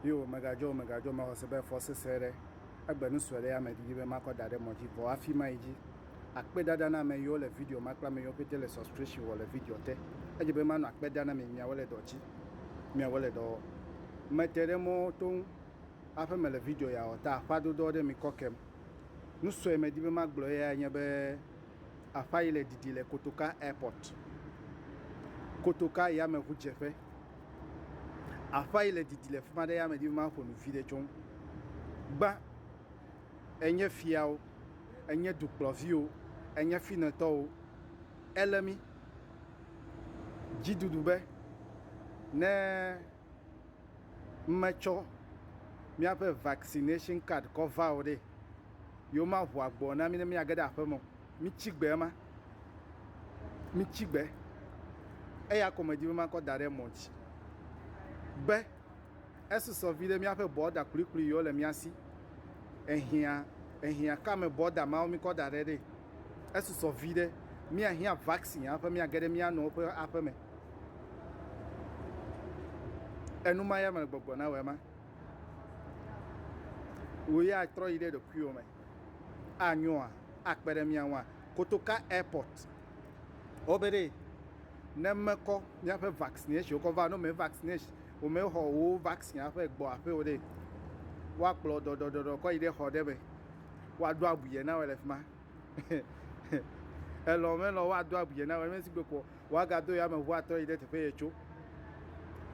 Yo, megajo, ma was a bear for Sere. I been swear I made give a mark that emoji for a few my G. I pay that dana me yo le video, macla me yo tele subscription or a video te. I be man, I pay dana me, mia wallet dochi. Mia wallet door. Meteremo tung. After me le video ya ota, fado do de mi kokem. Nous sommes me dibe mag bloya nyabe a faile didi le Kotoka airport. Kotoka ya me hujefe. A faile didi le fuma de ya me dibe ma fonu vide chon. Ba enye fiao, enye duplovio, enye finato, elemi. Jidudube ne macho mi ape vaccination card cover ode. Yo ma voix bon na mi agada afemo mi chigbe ma mi chigbe e ya komedi ma ko dare monchi be esu so vide mi ape border kulikuli yo le mi asi ehia ka me border ma mi ko dare de esu so vide mi ahia vaccine ape mi agade mi anu ape me enu ma ya me gbogbo na we ma wo ya tro ide de kuo me anyoa akperemianwa Kotoka airport obere nemeko nyafe vaccination ko va no me vaccination o me ho vaccine afa gbo afa ode wa kplo do ko ide ho debe wa do abuye na wele fma elo me lo wa do abuye na wele me sigbe ko wa ga do ya me wa to ide te fe echo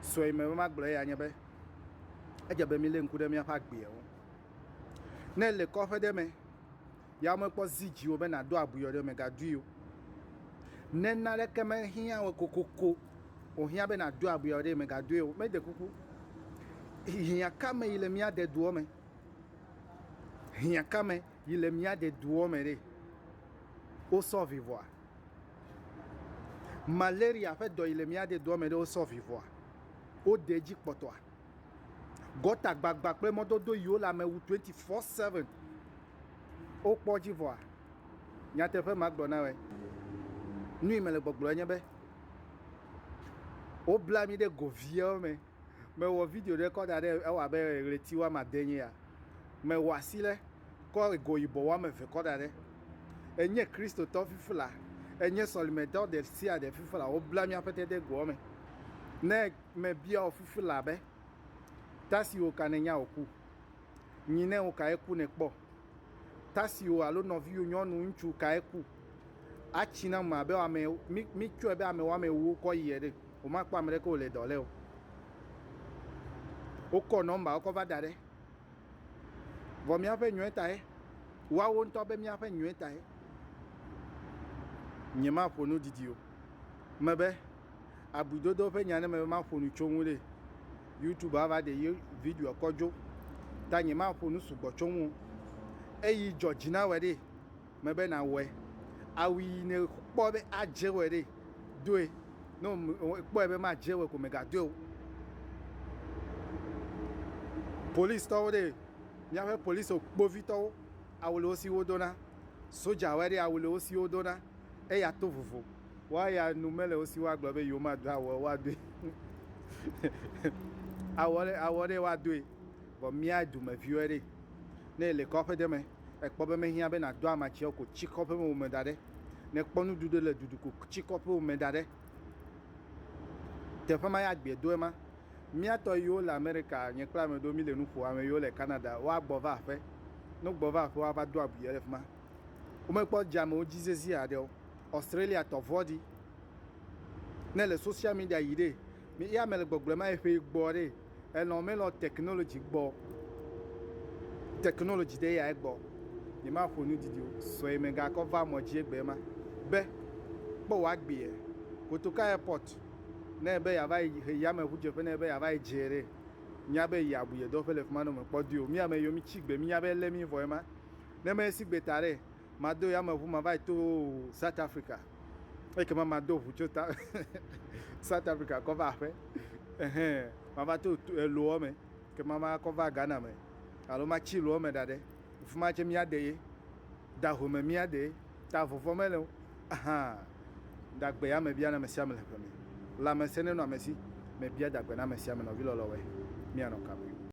so e me ma gbo ya nyebe ejabe mi le nku de mi afa gbe o na le ko fe de me ya mo po ziji o be na do abuyo de me ga duyo nena le keme hia o kokoko o hia be na do abuyo de me ga duyo me de kuku hia kame ile mi ade duo me hia kame ile mi ade duo me de o so vivre malaria fait do ile mi ade duo me de o so vivre o deji poto gota gbagba pe mo do yo la me 24/7 o poji voa nya te fe magbo na we nu imele gbogbo nya be o bla mi de govia me wo video recorder de e wa be reti wa ma denye ya me wa sile ko go ibo wa me fe recorder de enye Kristo to fifula enye solimedo de sia de fifula o bla mi apete de go me ne me bia o fifula be tasi o kanenya oku nyine o ka eku ne po tasi o alo novi o nyonu nchu ka eku achina ma be wa me mi chu ebe ame wa me wo ko yede o ma pa mere ko le dole o ko number o ko va dare vo mi afa nyueta e wa wo nto be mi afa nyueta e nyema fonu didio mebe abudodo fe nyane me ma fonu chonwule YouTube ava de video kojo ta nyema fonu sugbo chonwu eyi Georgina wede mebe na we awi ne po be aje wede doe no po be ma je we ko mega do police to wede nya fe police o gbo vito awolo si wodona soja wede awolo si wodona e ya to fufu wa ya numele o si wa gbo be yo ma do awo wa do awore wa do bo mi adu ma viore ne le kope de me e po be me hia be na do amachi ko chikope mo me dade ne ponu dudu le dudu ko chikope mo me dade te fama ya gbe do ma mi ato yo la America nye kla me do mi le nu fo ame yo le Canada wa gbo va fe no gbo va fo wa ba do abuye le fama o me po jam o jizezi ade Australia to vodi ne le social media yide mi ya me le gbogbo ma e fe gbo re e no me lo technology gbo technology de ya egbo ni ma fonu didio so e me ga ko va mo ji egbe ma be po wa gbe e Kotoka airport na be ya vai ya me huje fe na be ya vai jere nya be ya buye do fe le fuma no me podio mi ame yo mi chigbe mi ya be le mi vo ma na me sigbe tare ma do ya me fu ma vai to South Africa e ke ma do fu chota South Africa ko va fe ma va to lo me ke mama ko va Ghana me alo ma chi lo me dade fuma che mi ade da ho me mi ade ta fofo me le da gbe ya me bia na me sia me le pe me la me sene no amesi me bia da gbe na me sia me no vi lo we mi ano ka me